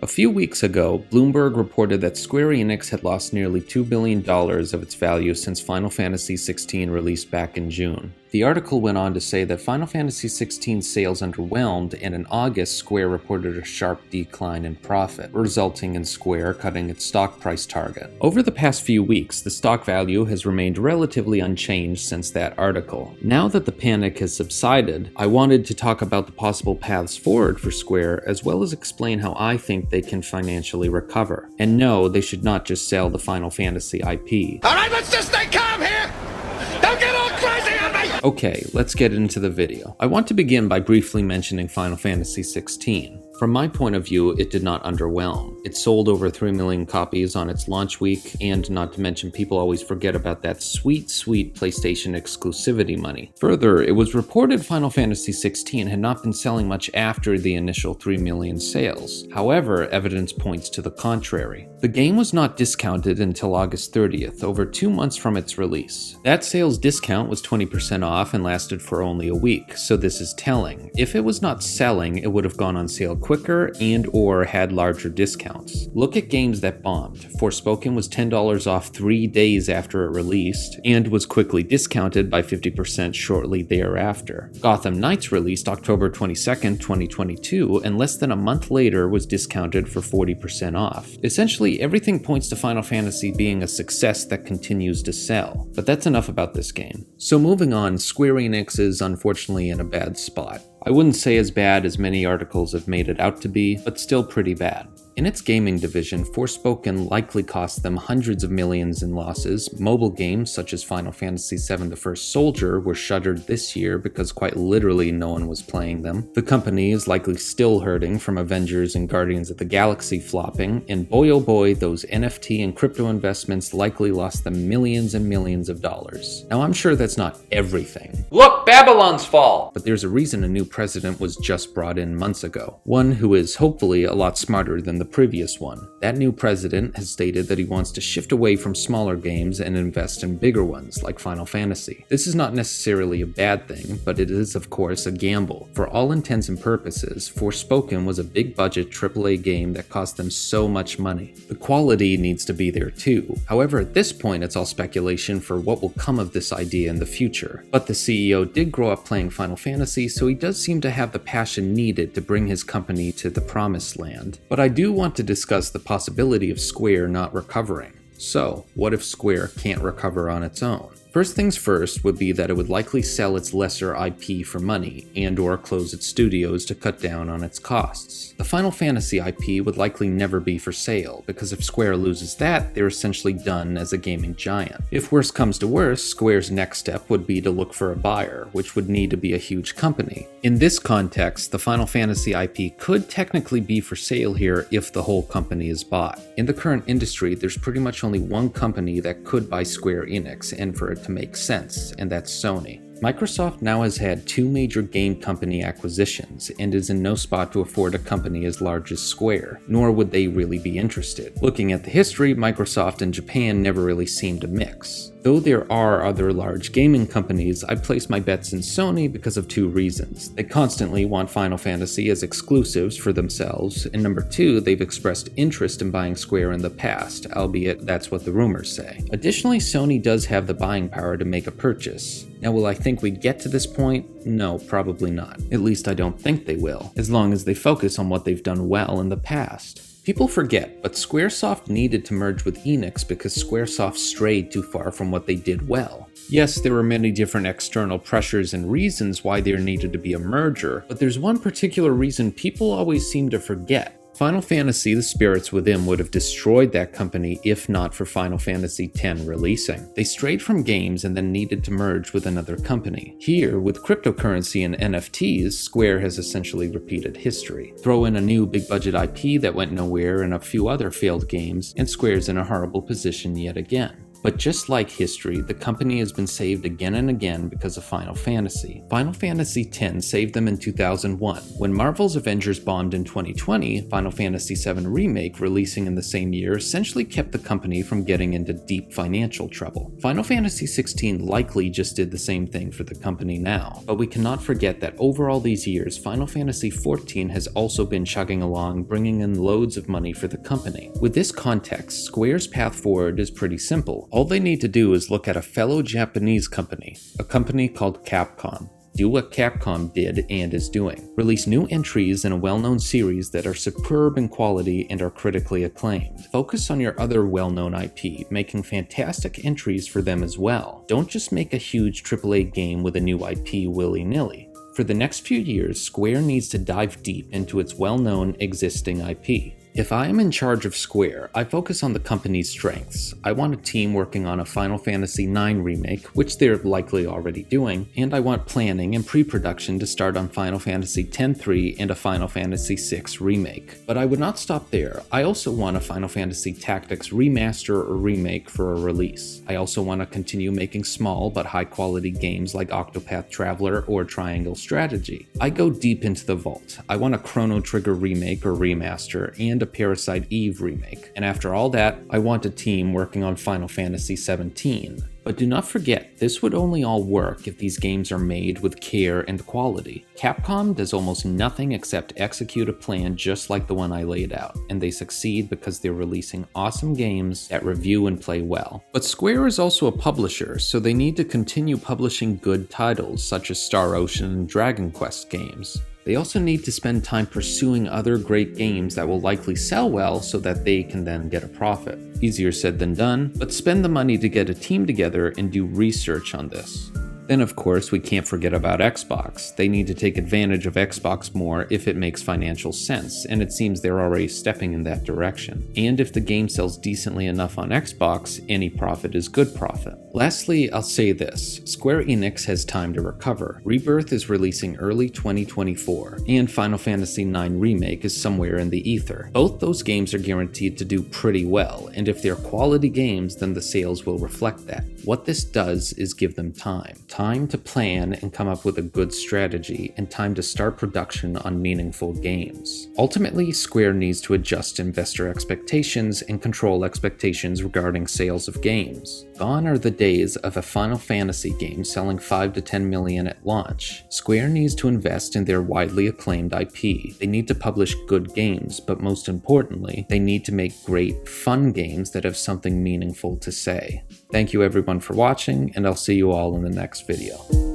A few weeks ago, Bloomberg reported that Square Enix had lost nearly $2 billion of its value since Final Fantasy XVI released back in June. The article went on to say that Final Fantasy XVI sales underwhelmed, and in August, Square reported a sharp decline in profit, resulting in Square cutting its stock price target. Over the past few weeks, the stock value has remained relatively unchanged since that article. Now that the panic has subsided, I wanted to talk about the possible paths forward for Square, as well as explain how I think they can financially recover. And no, they should not just sell the Final Fantasy IP. Alright, let's just stay calm here! Don't get all crazy on me! Okay, let's get into the video. I want to begin by briefly mentioning Final Fantasy XVI. From my point of view, it did not underwhelm. It sold over 3 million copies on its launch week, and not to mention people always forget about that sweet PlayStation exclusivity money. Further, it was reported Final Fantasy XVI had not been selling much after the initial 3 million sales. However, evidence points to the contrary. The game was not discounted until August 30th, over 2 months from its release. That sales discount was 20% off and lasted for only a week, so this is telling. If it was not selling, it would have gone on sale quicker and/or had larger discounts. Look at games that bombed. Forspoken was $10 off 3 days after it released, and was quickly discounted by 50% shortly thereafter. Gotham Knights released October 22nd, 2022, and less than a month later was discounted for 40% off. Essentially, everything points to Final Fantasy being a success that continues to sell. But that's enough about this game. So moving on, Square Enix is unfortunately in a bad spot. I wouldn't say as bad as many articles have made it out to be, but still pretty bad. In its gaming division, Forspoken likely cost them hundreds of millions in losses. Mobile games such as Final Fantasy VII The First Soldier were shuttered this year because quite literally no one was playing them. The company is likely still hurting from Avengers and Guardians of the Galaxy flopping, and boy oh boy, those NFT and crypto investments likely lost them millions and millions of dollars. Now I'm sure that's not everything. Look, Babylon's Fall! But there's a reason a new president was just brought in months ago. One who is hopefully a lot smarter than the previous one. That new president has stated that he wants to shift away from smaller games and invest in bigger ones like Final Fantasy. This is not necessarily a bad thing, but it is of course a gamble. For all intents and purposes, Forspoken was a big budget AAA game that cost them so much money. The quality needs to be there too. However, at this point it's all speculation for what will come of this idea in the future. But the CEO did grow up playing Final Fantasy, so he does seem to have the passion needed to bring his company to the promised land. But I do want to discuss the possibility of Square not recovering. So, what if Square can't recover on its own? First things first would be that it would likely sell its lesser IP for money, and/or close its studios to cut down on its costs. The Final Fantasy IP would likely never be for sale, because if Square loses that, they're essentially done as a gaming giant. If worse comes to worse, Square's next step would be to look for a buyer, which would need to be a huge company. In this context, the Final Fantasy IP could technically be for sale here if the whole company is bought. In the current industry, there's pretty much only one company that could buy Square Enix, and for it to make sense, and that's Sony. Microsoft now has had 2 major game company acquisitions and is in no spot to afford a company as large as Square, nor would they really be interested. Looking at the history, Microsoft and Japan never really seemed to mix. Though there are other large gaming companies, I place my bets in Sony because of 2 reasons. They constantly want Final Fantasy as exclusives for themselves, and number 2, they've expressed interest in buying Square in the past, albeit that's what the rumors say. Additionally, Sony does have the buying power to make a purchase. Now, will I think we'd get to this point? No, probably not. At least I don't think they will, as long as they focus on what they've done well in the past. People forget, but Squaresoft needed to merge with Enix because Squaresoft strayed too far from what they did well. Yes, there were many different external pressures and reasons why there needed to be a merger, but there's one particular reason people always seem to forget. Final Fantasy: The Spirits Within would have destroyed that company if not for Final Fantasy X releasing. They strayed from games and then needed to merge with another company. Here, with cryptocurrency and NFTs, Square has essentially repeated history. Throw in a new big budget IP that went nowhere and a few other failed games, and Square's in a horrible position yet again. But just like history, the company has been saved again and again because of Final Fantasy. Final Fantasy X saved them in 2001. When Marvel's Avengers bombed in 2020, Final Fantasy VII Remake, releasing in the same year, essentially kept the company from getting into deep financial trouble. Final Fantasy XVI likely just did the same thing for the company now, but we cannot forget that over all these years, Final Fantasy XIV has also been chugging along, bringing in loads of money for the company. With this context, Square's path forward is pretty simple. All they need to do is look at a fellow Japanese company, a company called Capcom. Do what Capcom did and is doing. Release new entries in a well-known series that are superb in quality and are critically acclaimed. Focus on your other well-known IP, making fantastic entries for them as well. Don't just make a huge AAA game with a new IP willy-nilly. For the next few years, Square needs to dive deep into its well-known existing IP. If I am in charge of Square, I focus on the company's strengths. I want a team working on a Final Fantasy IX remake, which they're likely already doing, and I want planning and pre-production to start on Final Fantasy X-3 and a Final Fantasy VI remake. But I would not stop there. I also want a Final Fantasy Tactics remaster or remake for a release. I also want to continue making small but high-quality games like Octopath Traveler or Triangle Strategy. I go deep into the vault. I want a Chrono Trigger remake or remaster, and a Parasite Eve remake. And after all that, I want a team working on Final Fantasy XVII. But do not forget, this would only all work if these games are made with care and quality. Capcom does almost nothing except execute a plan just like the one I laid out, and they succeed because they're releasing awesome games that review and play well. But Square is also a publisher, so they need to continue publishing good titles such as Star Ocean and Dragon Quest games. They also need to spend time pursuing other great games that will likely sell well so that they can then get a profit. Easier said than done, but spend the money to get a team together and do research on this. Then of course we can't forget about Xbox. They need to take advantage of Xbox more if it makes financial sense, and it seems they're already stepping in that direction. And if the game sells decently enough on Xbox, any profit is good profit. Lastly, I'll say this, Square Enix has time to recover. Rebirth is releasing early 2024, and Final Fantasy IX Remake is somewhere in the ether. Both those games are guaranteed to do pretty well, and if they're quality games, then the sales will reflect that. What this does is give them time. Time to plan and come up with a good strategy, and time to start production on meaningful games. Ultimately, Square needs to adjust investor expectations and control expectations regarding sales of games. Gone are the days of a Final Fantasy game selling 5 to 10 million at launch. Square needs to invest in their widely acclaimed IP. They need to publish good games, but most importantly, they need to make great, fun games that have something meaningful to say. Thank you everyone for watching, and I'll see you all in the next video.